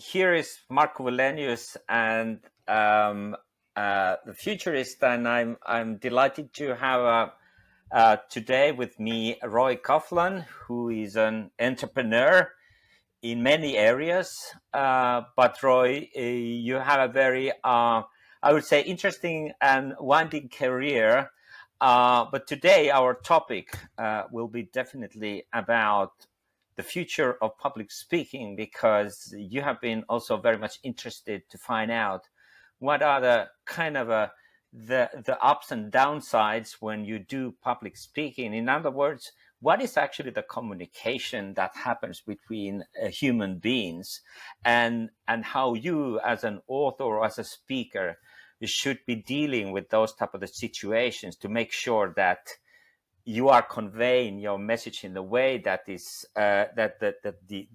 Here is Markku Wilenius, and the futurist, and I'm delighted to have today with me Roy Coughlin, who is an entrepreneur in many areas. But Roy, you have a very, I would say, interesting and winding career. But today our topic will be definitely about the future of public speaking, because you have been also very much interested to find out what are the kind of the ups and downsides when you do public speaking. In other words, what is actually the communication that happens between human beings, and how you as an author or as a speaker should be dealing with those type of the situations to make sure that you are conveying your message in the way that is that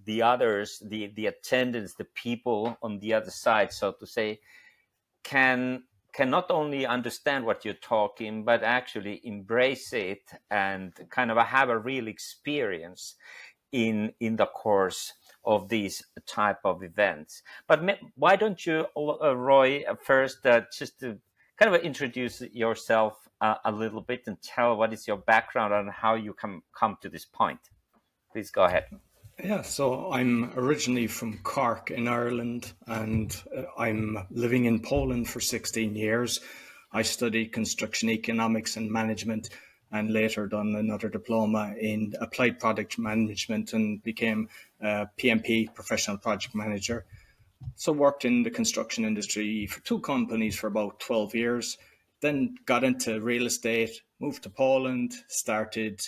the others, the attendants, the people on the other side, so to say, can not only understand what you're talking, but actually embrace it and kind of have a real experience in the course of these type of events. But why don't you, Roy, first just to kind of introduce yourself a little bit and tell what is your background and how you come to this point. Please go ahead. Yeah, so I'm originally from Cork in Ireland, and I'm living in Poland for 16 years. I studied construction economics and management, and later done another diploma in applied project management and became a PMP, professional project manager. So worked in the construction industry for 2 companies for about 12 years, then got into real estate, moved to Poland, started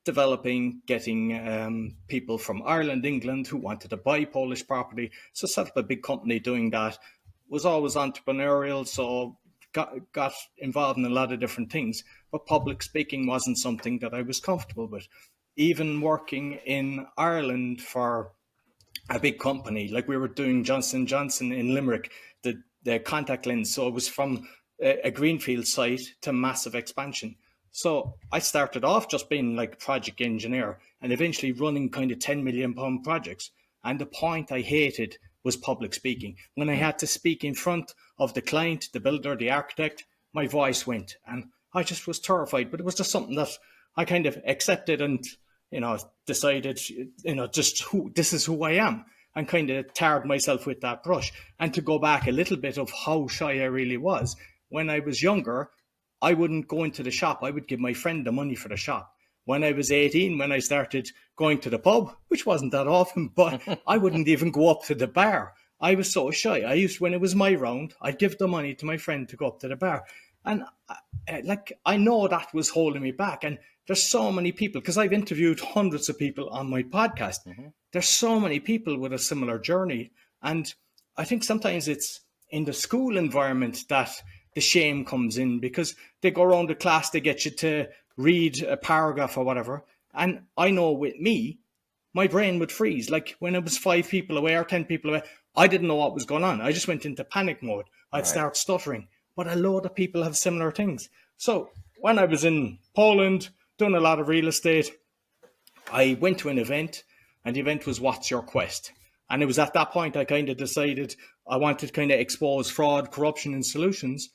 developing, getting people from Ireland, England who wanted to buy Polish property. So set up a big company doing that. Was always entrepreneurial, so got involved in a lot of different things. But public speaking wasn't something that I was comfortable with. Even working in Ireland for a big company, like we were doing Johnson & Johnson in Limerick, the contact lens. So it was from a greenfield site to massive expansion. So I started off just being like a project engineer and eventually running kind of £10 million projects. And the point I hated was public speaking. When I had to speak in front of the client, the builder, the architect, my voice went, and I just was terrified. But it was just something that I kind of accepted and, decided, this is who I am, and kind of tarred myself with that brush. And to go back a little bit of how shy I really was, when I was younger, I wouldn't go into the shop. I would give my friend the money for the shop. When I was 18, when I started going to the pub, which wasn't that often, but I wouldn't even go up to the bar. I was so shy. When it was my round, I'd give the money to my friend to go up to the bar. And I know that was holding me back. And there's so many people, because I've interviewed hundreds of people on my podcast. Mm-hmm. There's so many people with a similar journey. And I think sometimes it's in the school environment that the shame comes in, because they go around the class, they get you to read a paragraph or whatever. And I know with me, my brain would freeze. Like when it was 5 people away or 10 people away, I didn't know what was going on. I just went into panic mode. I'd start stuttering. But a load of people have similar things. So when I was in Poland, doing a lot of real estate, I went to an event, and the event was What's Your Quest? And it was at that point I kind of decided I wanted to kind of expose fraud, corruption, and solutions.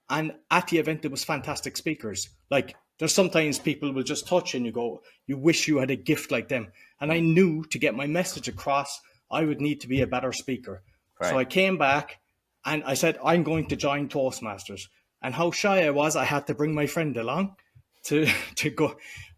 And at the event, there was fantastic speakers. Like, there's sometimes people will just touch and you go, you wish you had a gift like them. And I knew to get my message across, I would need to be a better speaker. Right. So I came back and I said, I'm going to join Toastmasters. And how shy I was, I had to bring my friend along to go.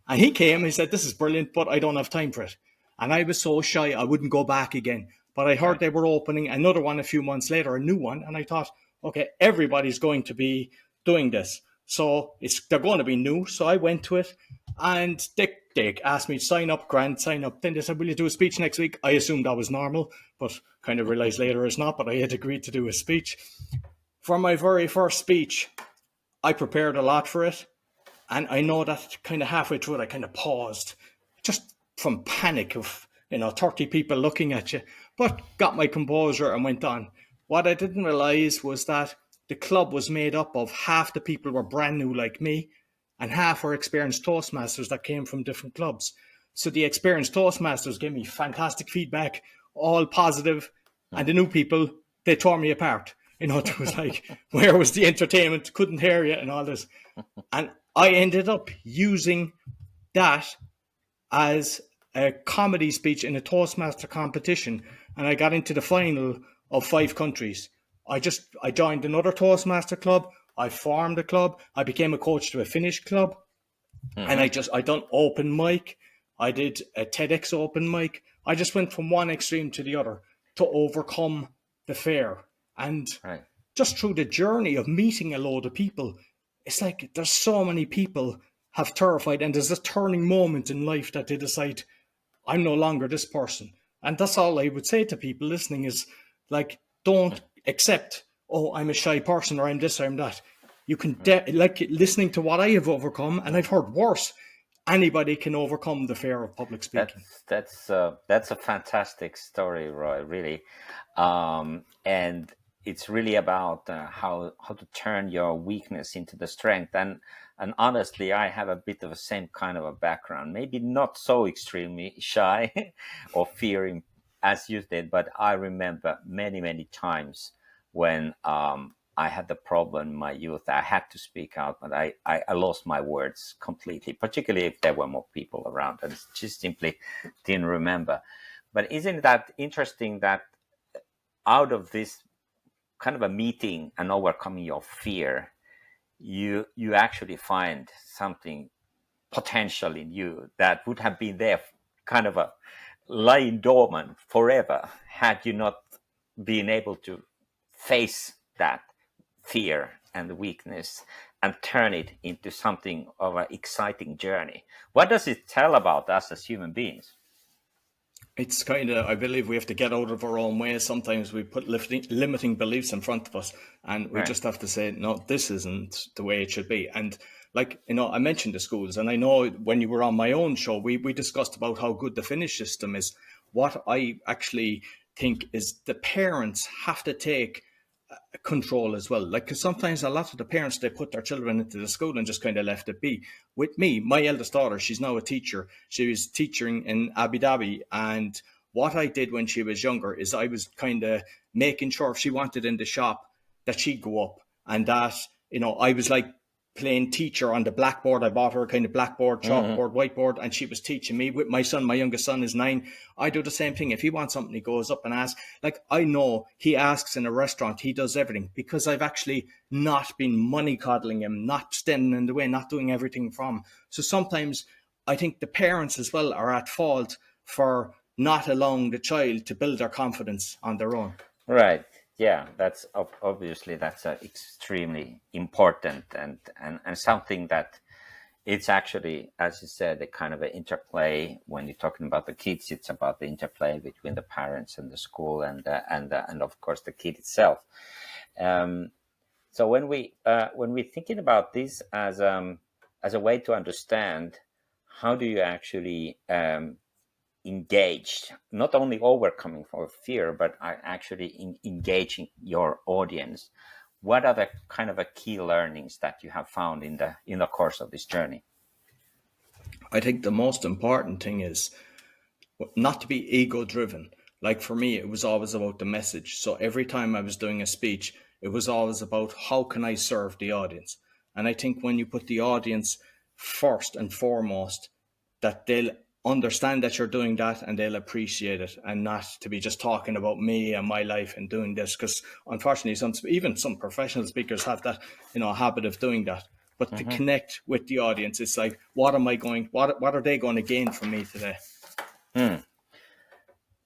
And he came and he said, this is brilliant, but I don't have time for it. And I was so shy, I wouldn't go back again. But I heard they were opening another one a few months later, a new one. And I thought, okay, everybody's going to be doing this. So they're going to be new. So I went to it, and they asked me to sign up, sign up. Then they said, will you do a speech next week? I assumed that was normal, but kind of realized later it's not, but I had agreed to do a speech. For my very first speech, I prepared a lot for it. And I know that kind of halfway through it, I kind of paused, just from panic of, 30 people looking at you, but got my composure and went on. What I didn't realize was that the club was made up of half the people were brand new like me, and half were experienced Toastmasters that came from different clubs. So the experienced Toastmasters gave me fantastic feedback, all positive. And the new people, they tore me apart. It was like, where was the entertainment? Couldn't hear you and all this. And I ended up using that as a comedy speech in a Toastmaster competition, and I got into the final of 5 countries. I joined another Toastmaster club. I formed a club. I became a coach to a Finnish club, and I done open mic. I did a TEDx open mic. I just went from one extreme to the other to overcome the fear. And Right. just through the journey of meeting a load of people, it's like there's so many people have terrified, and there's a turning moment in life that they decide, I'm no longer this person. And that's all I would say to people listening is, like, don't accept, oh, I'm a shy person, or I'm this, or I'm that. You can, like, listening to what I have overcome, and I've heard worse, anybody can overcome the fear of public speaking. That's a fantastic story, Roy. Really, and it's really about how to turn your weakness into the strength. And honestly, I have a bit of the same kind of a background. Maybe not so extremely shy or fearing as you did, but I remember many times when I had the problem in my youth. I had to speak out, but I lost my words completely, particularly if there were more people around. I just simply didn't remember. But isn't that interesting that out of this kind of a meeting and overcoming your fear, you actually find something potential in you that would have been there, kind of a lying dormant forever, had you not been able to face that fear and weakness and turn it into something of an exciting journey. What does it tell about us as human beings? It's kind of, I believe we have to get out of our own way. Sometimes we put limiting beliefs in front of us, and we Right. just have to say, no, this isn't the way it should be. And like, I mentioned the schools, and I know when you were on my own show, we discussed about how good the Finnish system is. What I actually think is the parents have to take control as well. Like, because sometimes a lot of the parents, they put their children into the school and just kind of left it be. With me, my eldest daughter, she's now a teacher. She was teaching in Abu Dhabi, and what I did when she was younger is I was kind of making sure if she wanted in the shop that she'd go up, and that, I was like playing teacher on the blackboard. I bought her a kind of blackboard, chalkboard, whiteboard, and she was teaching me with my son. My youngest son is 9. I do the same thing. If he wants something, he goes up and asks. Like, I know he asks in a restaurant, he does everything, because I've actually not been money coddling him, not standing in the way, not doing everything from him. So sometimes I think the parents as well are at fault for not allowing the child to build their confidence on their own. Right. Yeah, that's obviously that's extremely important and something that it's actually, as you said, a kind of an interplay. When you're talking about the kids, it's about the interplay between the parents and the school and of course the kid itself. So when we're thinking about this as a way to understand, how do you actually engaged, not only overcoming for fear, but actually engaging your audience? What are the kind of a key learnings that you have found in the course of this journey? I think the most important thing is not to be ego driven. Like, for me, it was always about the message. So every time I was doing a speech, it was always about how can I serve the audience. And I think when you put the audience first and foremost, that they'll understand that you're doing that and they'll appreciate it, and not to be just talking about me and my life and doing this. Because unfortunately, even some professional speakers have that, habit of doing that. But to connect with the audience, it's like, what are they going to gain from me today?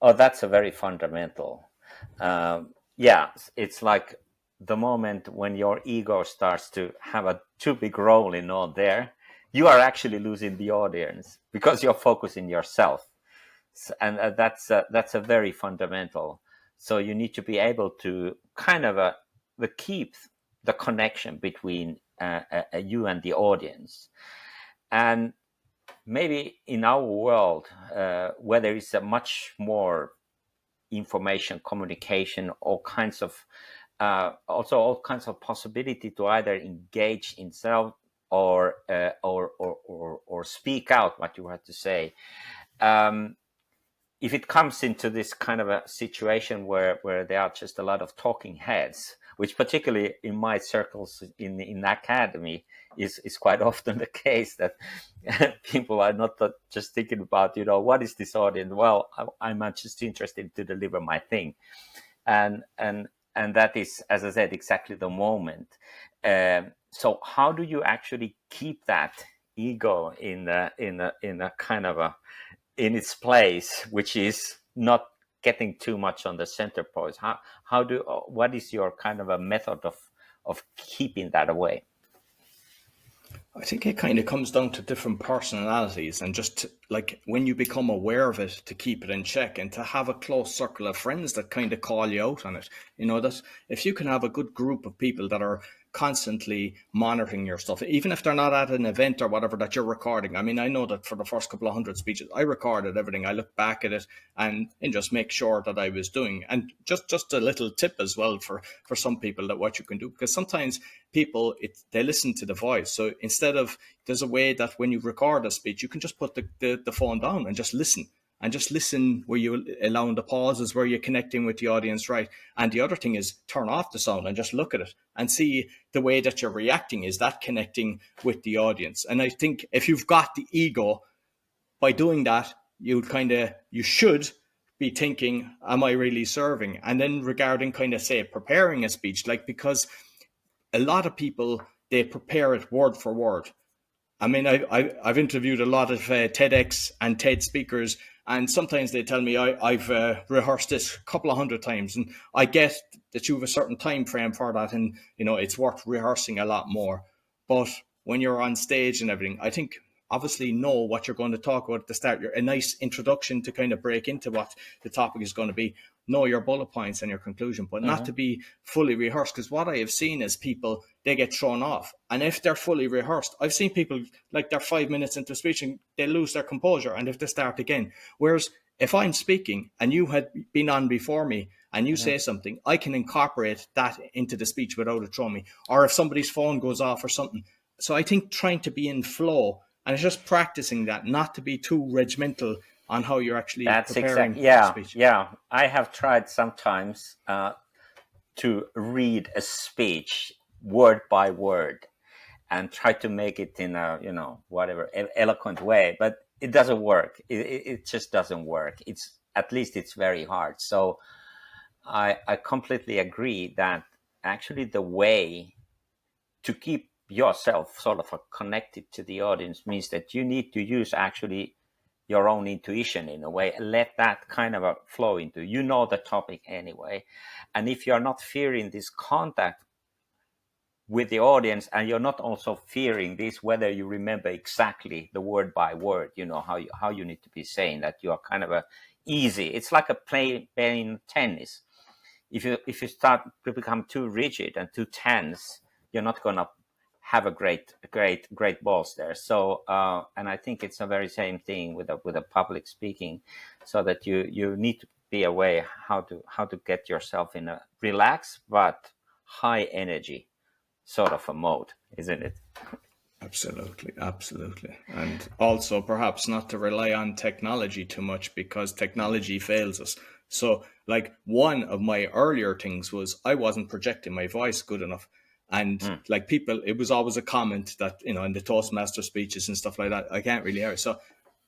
Oh, that's a very fundamental. Yeah, it's like the moment when your ego starts to have a too big role in all there, you are actually losing the audience because you're focusing yourself. And that's a very fundamental. So you need to be able to kind of keep the connection between you and the audience. And maybe in our world, where there is a much more information, communication, all kinds of also all kinds of possibility to either engage in self or speak out what you have to say. if it comes into this kind of a situation where there are just a lot of talking heads, which particularly in my circles in academy is quite often the case, that people are not just thinking about, what is this audience? Well, I'm just interested to deliver my thing. And that is, as I said, exactly the moment. So how do you actually keep that ego in a kind of a in its place, which is not getting too much on the center point? What is your kind of a method of keeping that away? I think it kind of comes down to different personalities, and just like when you become aware of it, to keep it in check and to have a close circle of friends that kind of call you out on it. That if you can have a good group of people that are constantly monitoring your stuff, even if they're not at an event or whatever that you're recording. I mean, I know that for the first couple of hundred speeches, I recorded everything. I look back at it and just make sure that I was doing. And just a little tip as well for some people, that what you can do, because sometimes people, they listen to the voice. So instead of, there's a way that when you record a speech, you can just put the phone down and just listen. And just listen where you're allowing the pauses, where you're connecting with the audience, right? And the other thing is turn off the sound and just look at it and see the way that you're reacting. Is that connecting with the audience? And I think if you've got the ego, by doing that, you should be thinking, am I really serving? And then regarding kind of, say, preparing a speech, like, because a lot of people, they prepare it word for word. I mean, I've interviewed a lot of TEDx and TED speakers, and sometimes they tell me, I've rehearsed this a couple of hundred times, and I get that you have a certain time frame for that, and it's worth rehearsing a lot more. But when you're on stage and everything, I think obviously know what you're going to talk about at the start. A nice introduction to kind of break into what the topic is going to be. Know your bullet points and your conclusion, but not to be fully rehearsed. Because what I have seen is people, they get thrown off. And if they're fully rehearsed, I've seen people, like, they're 5 minutes into speech and they lose their composure and they have to start again. Whereas if I'm speaking and you had been on before me and you say something, I can incorporate that into the speech without it throwing me. Or if somebody's phone goes off or something. So I think trying to be in flow, and it's just practicing that, not to be too regimental on how you're actually preparing a speech. Yeah, I have tried sometimes to read a speech word by word and try to make it in a whatever eloquent way, but it doesn't work. It just doesn't work. It's very hard. So I completely agree that actually the way to keep yourself sort of connected to the audience means that you need to use actually your own intuition in a way. Let that kind of flow into, the topic anyway. And if you're not fearing this contact with the audience, and you're not also fearing this, whether you remember exactly the word by word, how you need to be saying that, you are kind of easy. It's like playing tennis. If you start to become too rigid and too tense, you're not going to have a great balls there. So and I think it's a very same thing with a public speaking, so that you need to be aware how to get yourself in a relaxed but high energy sort of a mode, isn't it? Absolutely. And also perhaps not to rely on technology too much, because technology fails us. So, like, one of my earlier things was I wasn't projecting my voice good enough. And like, people, it was always a comment that, in the Toastmaster speeches and stuff like that, I can't really hear it. So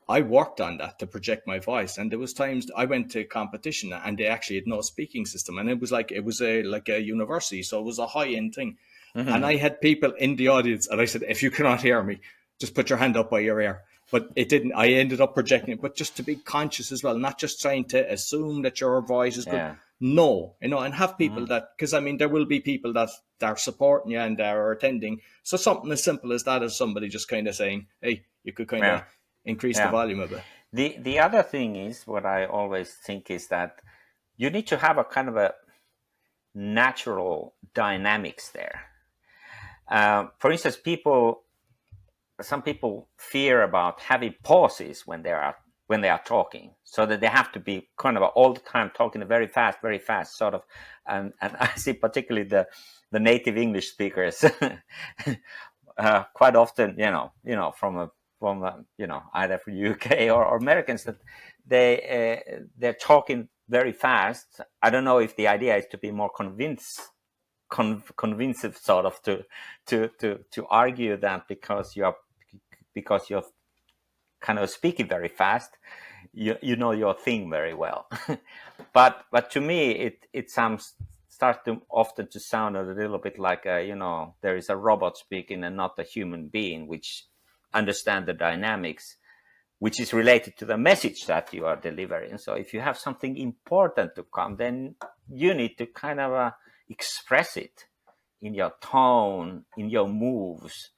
I worked on that to project my voice. And there was times I went to competition and they actually had no speaking system. And it was like a university. So it was a high end thing. And I had people in the audience, and I said, if you cannot hear me, just put your hand up by your ear. But it didn't. I ended up projecting it, but just to be conscious as well, not just trying to assume that your voice is good. Yeah. No, and have people that, because I mean, there will be people that are supporting you and are attending. So something as simple as that, is somebody just kind of saying, hey, you could kind of increase the volume of it. The other thing is, what I always think is that you need to have a kind of a natural dynamics there. For instance, some people fear about having pauses when they are talking, so that they have to be kind of all the time talking very fast sort of. And I see particularly the native English speakers quite often, from either from UK or Americans, that they're talking very fast. I don't know if the idea is to be more convincing, sort of, to argue that because you're kind of speaking very fast, you know your thing very well. but to me, it starts to often to sound a little bit like there is a robot speaking and not a human being, which understand the dynamics, which is related to the message that you are delivering. So if you have something important to come, then you need to kind of express it in your tone, in your moves.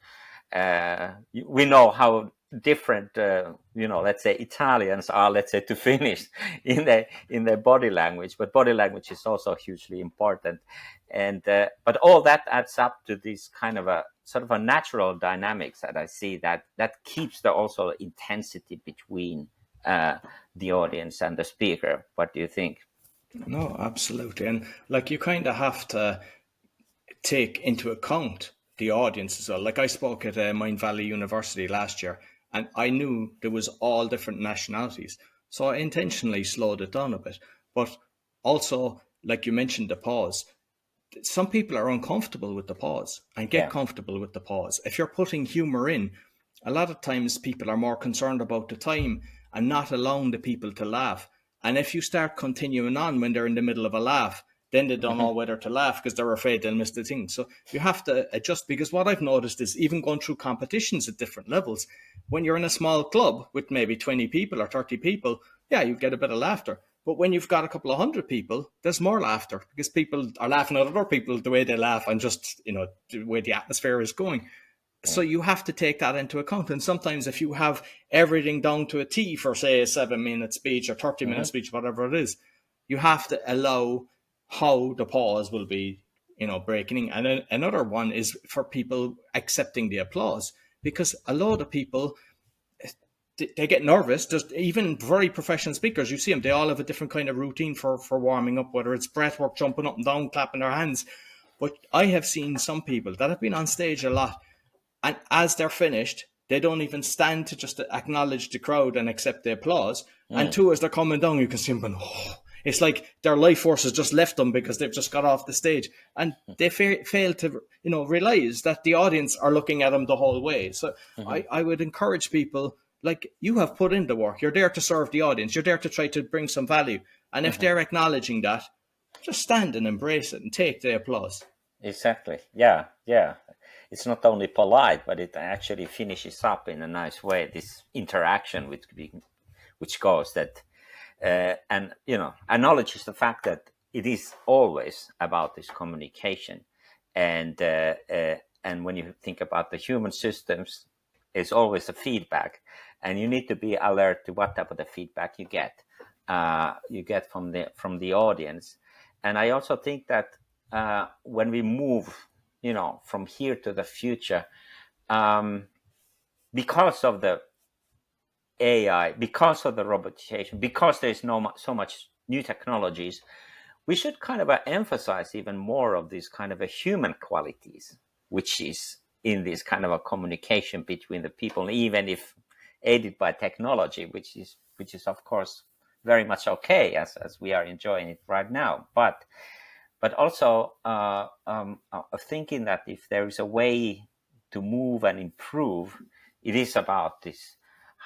We know how different, let's say Italians are, let's say, to Finnish in their body language, but body language is also hugely important. And but all that adds up to this kind of a sort of a natural dynamics that I see that keeps the also intensity between the audience and the speaker. What do you think? No, absolutely. And like you kind of have to take into account the audience as well. Like I spoke at Mind Valley University last year, and I knew there was all different nationalities. So I intentionally slowed it down a bit. But also, like you mentioned, the pause. Some people are uncomfortable with the pause and get Yeah. comfortable with the pause. If you're putting humor in, a lot of times people are more concerned about the time and not allowing the people to laugh. And if you start continuing on when they're in the middle of a laugh, then they don't know whether to laugh because they're afraid they'll miss the thing. So you have to adjust, because what I've noticed is even going through competitions at different levels, when you're in a small club with maybe 20 people or 30 people, yeah, you get a bit of laughter. But when you've got a couple of hundred people, there's more laughter because people are laughing at other people the way they laugh and just, the way the atmosphere is going. So you have to take that into account. And sometimes if you have everything down to a T for, say, a 7-minute speech or 30-minute speech, whatever it is, you have to allow how the pause will be, breaking in. And then another one is for people accepting the applause, because a lot of people, they get nervous. Just even very professional speakers, you see them, they all have a different kind of routine for warming up, whether it's breath work, jumping up and down, clapping their hands. But I have seen some people that have been on stage a lot, and as they're finished, they don't even stand to just acknowledge the crowd and accept the applause. And two, as they're coming down, you can see them going, oh. It's like their life force has just left them because they've just got off the stage. And they fail to, realize that the audience are looking at them the whole way. So I would encourage people, like, you have put in the work. You're there to serve the audience. You're there to try to bring some value. And if they're acknowledging that, just stand and embrace it and take the applause. Exactly. Yeah. It's not only polite, but it actually finishes up in a nice way, this interaction which goes that, and acknowledges the fact that it is always about this communication, and when you think about the human systems, it's always a feedback, and you need to be alert to what type of the feedback you get from the audience. And I also think that when we move, from here to the future, because of the AI, because of the robotization, because there's so much new technologies, we should kind of emphasize even more of these kind of human qualities, which is in this kind of a communication between the people, even if aided by technology, which is of course very much okay as we are enjoying it right now. But also of thinking that if there is a way to move and improve, it is about this,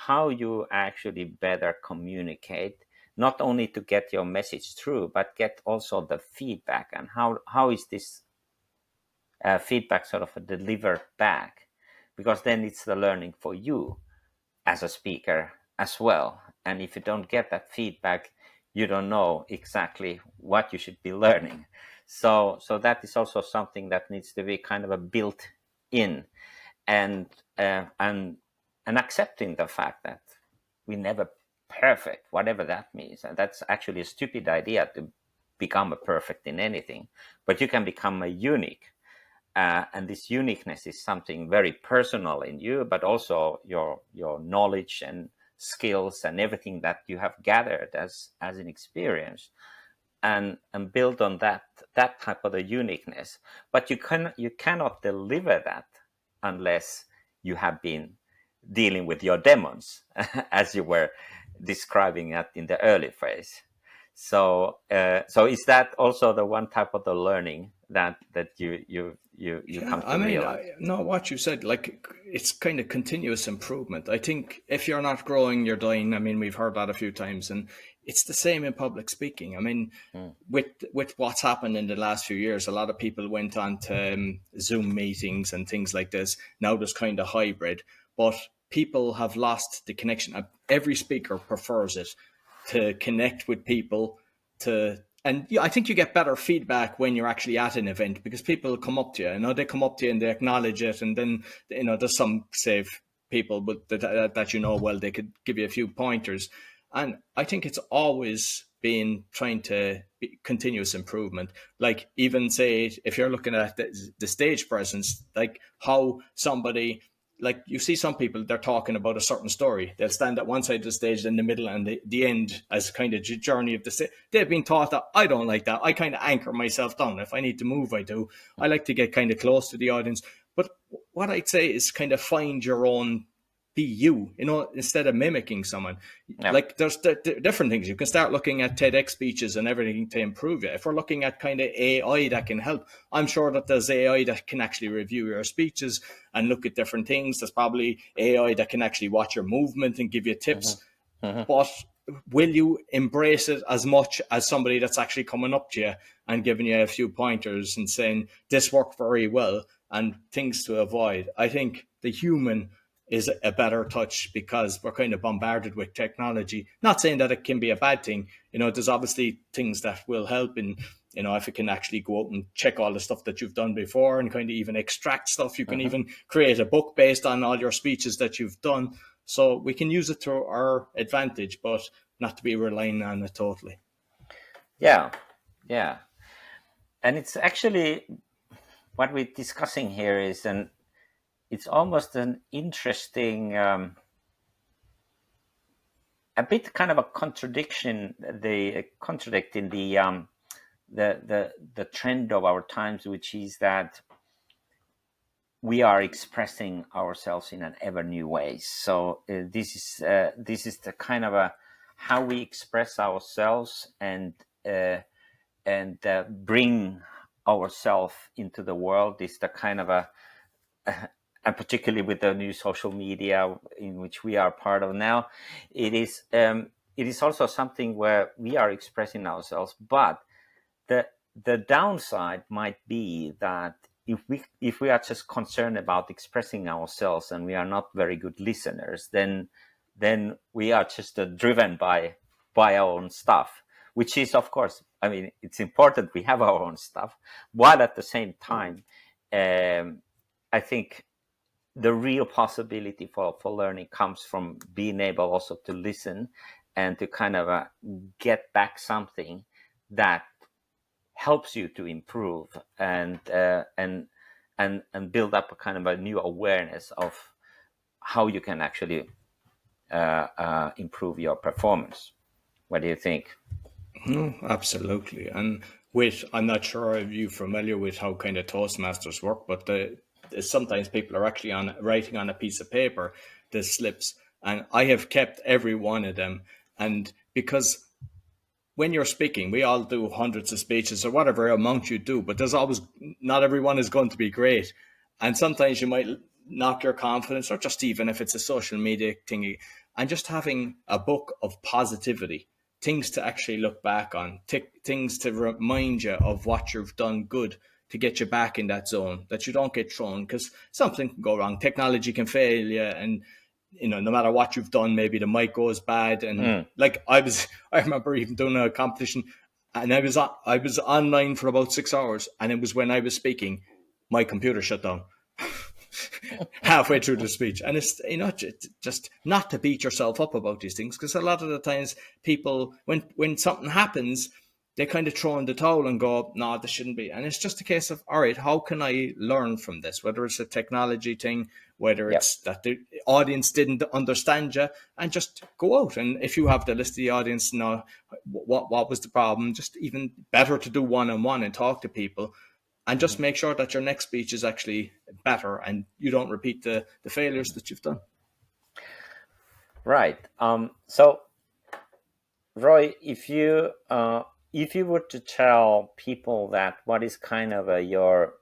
how you actually better communicate, not only to get your message through, but get also the feedback, and how is this feedback sort of delivered back, because then it's the learning for you as a speaker as well. And if you don't get that feedback, you don't know exactly what you should be learning. So that is also something that needs to be kind of a built in, and accepting the fact that we never perfect, whatever that means. And that's actually a stupid idea to become a perfect in anything, but you can become a unique. And this uniqueness is something very personal in you, but also your knowledge and skills and everything that you have gathered as an experience, and build on that type of the uniqueness. But you cannot deliver that unless you have been dealing with your demons, as you were describing it in the early phase. So is that also the one type of the learning that you come to realize? No, what you said, like it's kind of continuous improvement. I think if you're not growing, you're dying. I mean, we've heard that a few times, and it's the same in public speaking. I mean, with what's happened in the last few years, a lot of people went on to Zoom meetings and things like this. Now there's kind of hybrid, but people have lost the connection. Every speaker prefers it to connect with people, and I think you get better feedback when you're actually at an event because people come up to you. They come up to you and they acknowledge it, and then there's some safe people, but that well, they could give you a few pointers. And I think it's always been trying to be continuous improvement. Like even say if you're looking at the stage presence, like how somebody. Like you see some people, they're talking about a certain story. They'll stand at one side of the stage, in the middle, and the end as kind of journey of the stage. They've been taught that. I don't like that. I kind of anchor myself down. If I need to move, I do. I like to get kind of close to the audience. But what I'd say is kind of find your own, be you, instead of mimicking someone. Yeah. Like there's different things. You can start looking at TEDx speeches and everything to improve it. If we're looking at kind of AI that can help, I'm sure that there's AI that can actually review your speeches and look at different things. There's probably AI that can actually watch your movement and give you tips. But will you embrace it as much as somebody that's actually coming up to you and giving you a few pointers and saying, this worked very well and things to avoid? I think the human is a better touch because we're kind of bombarded with technology. Not saying that it can be a bad thing. There's obviously things that will help in, if it can actually go out and check all the stuff that you've done before and kind of even extract stuff. You can even create a book based on all your speeches that you've done. So we can use it to our advantage, but not to be relying on it totally. Yeah. And it's actually what we're discussing here is it's almost an interesting, a bit kind of a contradiction. Contradicting the trend of our times, which is that we are expressing ourselves in an ever new way. So this is the kind of how we express ourselves and bring ourselves into the world is the kind of and particularly with the new social media in which we are part of now, it is also something where we are expressing ourselves. But the downside might be that if we are just concerned about expressing ourselves and we are not very good listeners, then we are just driven by our own stuff, which is, of course, I mean, it's important we have our own stuff, while at the same time, I think the real possibility for learning comes from being able also to listen and to kind of get back something that helps you to improve and build up a kind of a new awareness of how you can actually improve your performance. What do you think? No, absolutely. And I'm not sure if you're familiar with how kind of Toastmasters work, but sometimes people are actually writing on a piece of paper the slips, and I have kept every one of them. And because when you're speaking, we all do hundreds of speeches or whatever amount you do, but there's always, not everyone is going to be great. And sometimes you might knock your confidence, or just even if it's a social media thingy, and just having a book of positivity, things to actually look back on, things to remind you of what you've done good, to get you back in that zone, that you don't get thrown, because something can go wrong. Technology can fail you, and no matter what you've done, maybe the mic goes bad. And like I remember even doing a competition, and I was online for about 6 hours, and it was when I was speaking, my computer shut down halfway through the speech. And it's just not to beat yourself up about these things, because a lot of the times people, when something happens, they kind of throw in the towel and go, no, this shouldn't be. And it's just a case of, all right, how can I learn from this? Whether it's a technology thing, whether it's that the audience didn't understand you, and just go out. And if you have the list of the audience, know what was the problem, just even better to do one-on-one and talk to people, and just make sure that your next speech is actually better and you don't repeat the failures that you've done. Right. So Roy, if you were to tell people that what is kind of your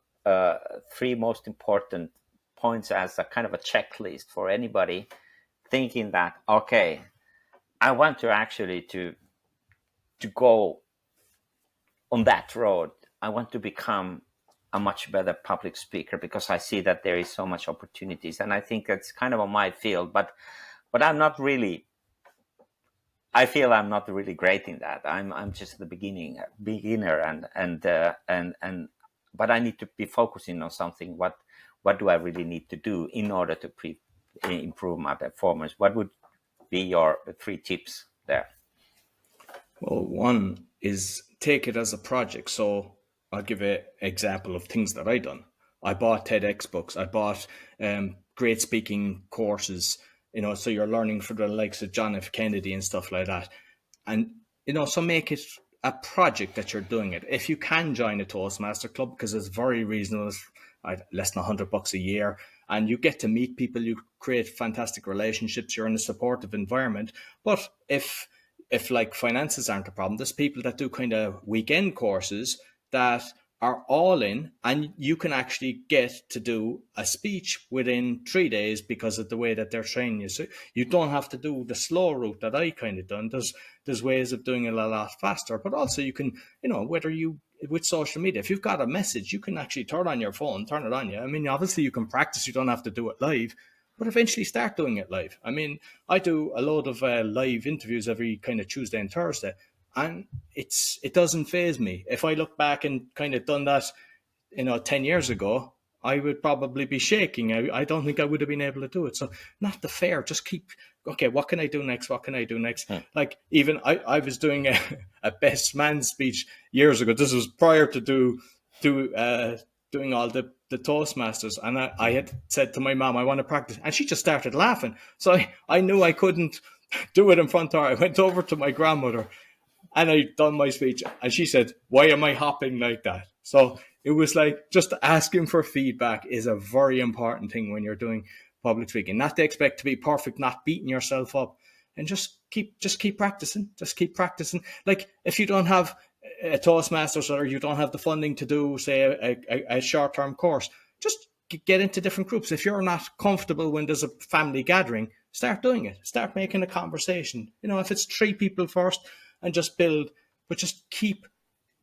three most important points as a kind of a checklist for anybody thinking that, okay, I want to actually to go on that road. I want to become a much better public speaker because I see that there is so much opportunities, and I think that's kind of on my field. But I'm not really. I feel I'm not really great in that. I'm just the beginner, and but I need to be focusing on something. What do I really need to do in order to improve my performance? What would be your three tips there? Well, one is take it as a project. So I'll give an example of things that I done. I bought TEDx books. I bought great speaking courses. So you're learning from the likes of John F. Kennedy and stuff like that. And so make it a project that you're doing it. If you can join a Toastmaster club, because it's very reasonable, less than $100 a year, and you get to meet people, you create fantastic relationships, you're in a supportive environment. But if like finances aren't a problem, there's people that do kind of weekend courses that are all in, and you can actually get to do a speech within 3 days because of the way that they're training you. So you don't have to do the slow route that I kind of done. There's ways of doing it a lot faster, but also you can, whether you with social media, if you've got a message, you can actually turn on your phone, turn it on you. I mean, obviously you can practice, you don't have to do it live, but eventually start doing it live. I mean, I do a load of live interviews every kind of Tuesday and Thursday, and it doesn't faze me. If I look back and kind of done that, 10 years ago, I would probably be shaking. I don't think I would have been able to do it. So not the fair. Just keep, okay, what can I do next? What can I do next? Like even I was doing a best man speech years ago. This was prior to doing all the Toastmasters. And I had said to my mom, I want to practice. And she just started laughing. So I knew I couldn't do it in front of her. I went over to my grandmother and I done my speech, and she said, "Why am I hopping like that?" So it was like just asking for feedback is a very important thing when you're doing public speaking. Not to expect to be perfect, not beating yourself up, and just keep practicing. Just keep practicing. Like if you don't have a Toastmasters or you don't have the funding to do, say, a short term course, just get into different groups. If you're not comfortable when there's a family gathering, start doing it. Start making a conversation. If it's 3 people first, and just build, but just keep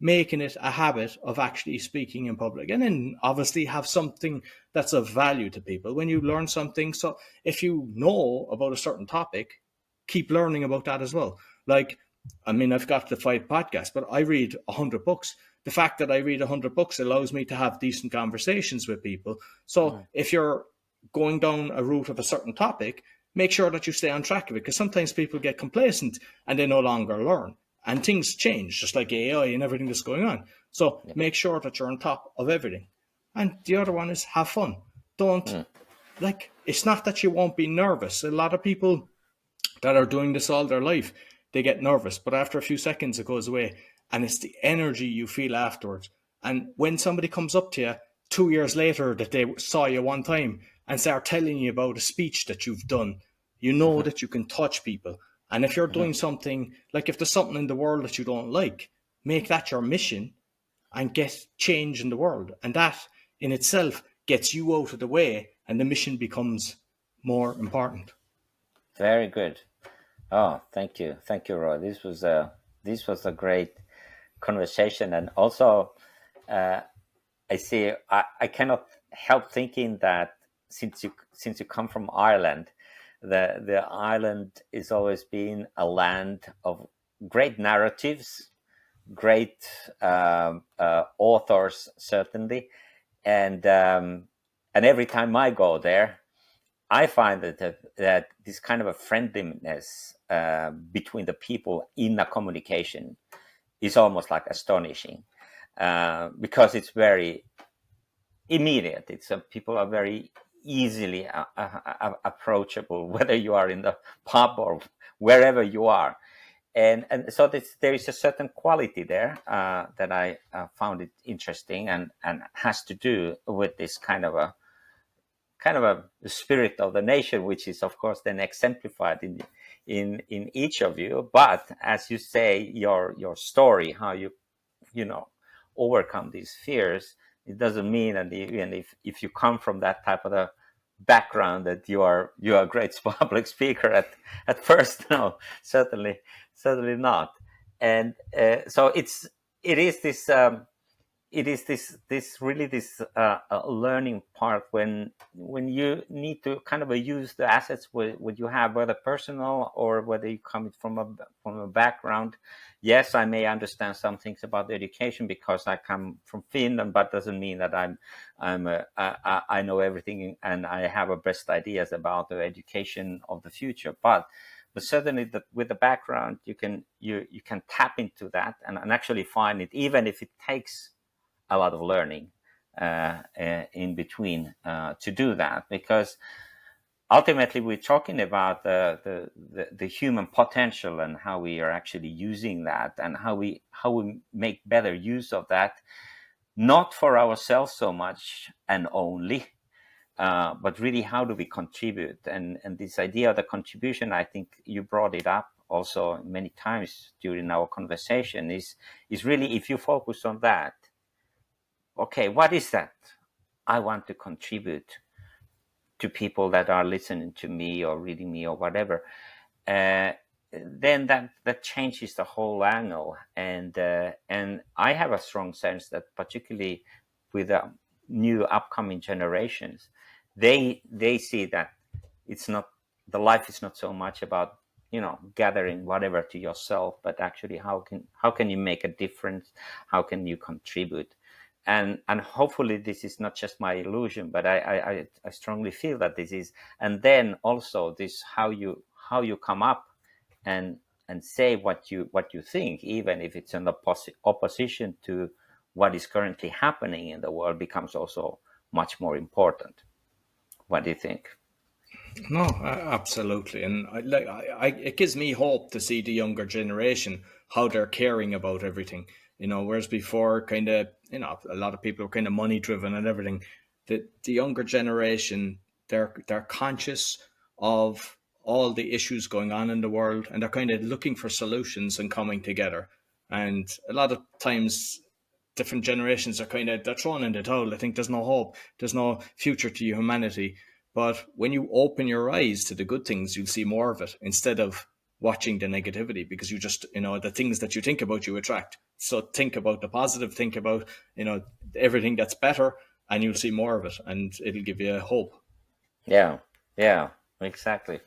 making it a habit of actually speaking in public. And then obviously have something that's of value to people when you learn something. So if you know about a certain topic, keep learning about that as well. Like, I mean, I've got the 5 podcasts, but I read 100 books. The fact that I read 100 books allows me to have decent conversations with people. So if you're going down a route of a certain topic, make sure that you stay on track of it, because sometimes people get complacent and they no longer learn. And things change, just like AI and everything that's going on. So make sure that you're on top of everything. And the other one is have fun. Don't, it's not that you won't be nervous. A lot of people that are doing this all their life, they get nervous, but after a few seconds it goes away. And it's the energy you feel afterwards. And when somebody comes up to you 2 years later that they saw you one time and start telling you about a speech that you've done, you know that you can touch people. And if you're doing something, like if there's something in the world that you don't like, make that your mission and get change in the world. And that in itself gets you out of the way and the mission becomes more important. Very good. Oh, thank you, Roy. This was a great conversation, and also I see. I cannot help thinking that since you come from Ireland, the island is always been a land of great narratives, great authors, certainly, and every time I go there, I find that this kind of a friendliness between the people in a communication is almost like astonishing, because it's very immediate. It's people are very easily approachable, whether you are in the pub or wherever you are, and so there is a certain quality there that I found it interesting, and has to do with this kind of kind of a spirit of the nation, which is of course then exemplified in each of you. But as you say, your story, how you overcome these fears, it doesn't mean that even if you come from that type of a background that you are a great public speaker at first. No, certainly not. And so it is this really this learning part when you need to kind of use the assets what you have, whether personal or whether you come from a background. Yes, I may understand some things about education because I come from Finland, but doesn't mean that I know everything and I have a best ideas about the education of the future. But certainly with the background, you can tap into that and actually find it, even if it takes a lot of learning in between to do that, because ultimately we're talking about the human potential and how we are actually using that and how we make better use of that, not for ourselves so much and only, but really how do we contribute. And this idea of the contribution, I think you brought it up also many times during our conversation, is really, if you focus on that, okay, what is that I want to contribute to people that are listening to me or reading me or whatever, then that changes the whole angle. And I have a strong sense that particularly with the new upcoming generations, they see that it's not, the life is not so much about gathering whatever to yourself, but actually how can you make a difference, how can you contribute. And hopefully this is not just my illusion, but I strongly feel that this is. And then also this how you come up and say what you think, even if it's in opposition to what is currently happening in the world, becomes also much more important. What do you think? No, absolutely, and it gives me hope to see the younger generation, how they're caring about everything. Whereas before, kind of, a lot of people are kind of money driven and everything. The younger generation, they're conscious of all the issues going on in the world, and they're kind of looking for solutions and coming together. And a lot of times, different generations are they're thrown in the towel. I think there's no hope, there's no future to humanity. But when you open your eyes to the good things, you'll see more of it instead of watching the negativity, because you just, the things that you think about, you attract. So think about the positive, think about, everything that's better, and you'll see more of it, and it'll give you hope. Yeah, exactly.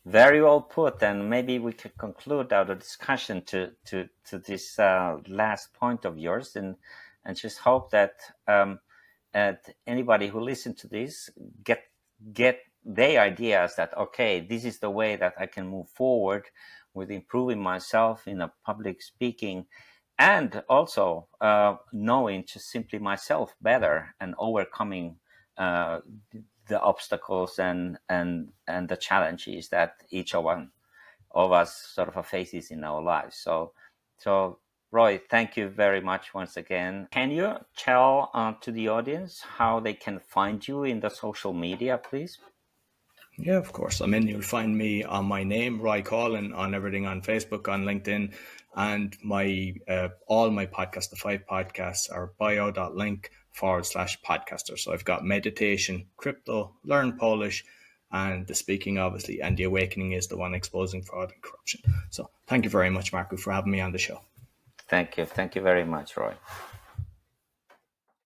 Very well put. And maybe we could conclude our discussion to this last point of yours, and just hope that anybody who listens to this get their ideas that, okay, this is the way that I can move forward with improving myself in a public speaking, and also knowing just simply myself better and overcoming the obstacles and the challenges that each one of us sort of faces in our lives. So Roy, thank you very much once again. Can you tell to the audience how they can find you in the social media, please? Yeah, of course. You'll find me on my name, Roy Collin, on everything, on Facebook, on LinkedIn, and my all my podcasts, the 5 podcasts, are bio.link/podcaster. So I've got meditation, crypto, learn Polish, and the speaking, obviously, and the awakening is the one exposing fraud and corruption. So thank you very much, Markku, for having me on the show. Thank you very much, Roy.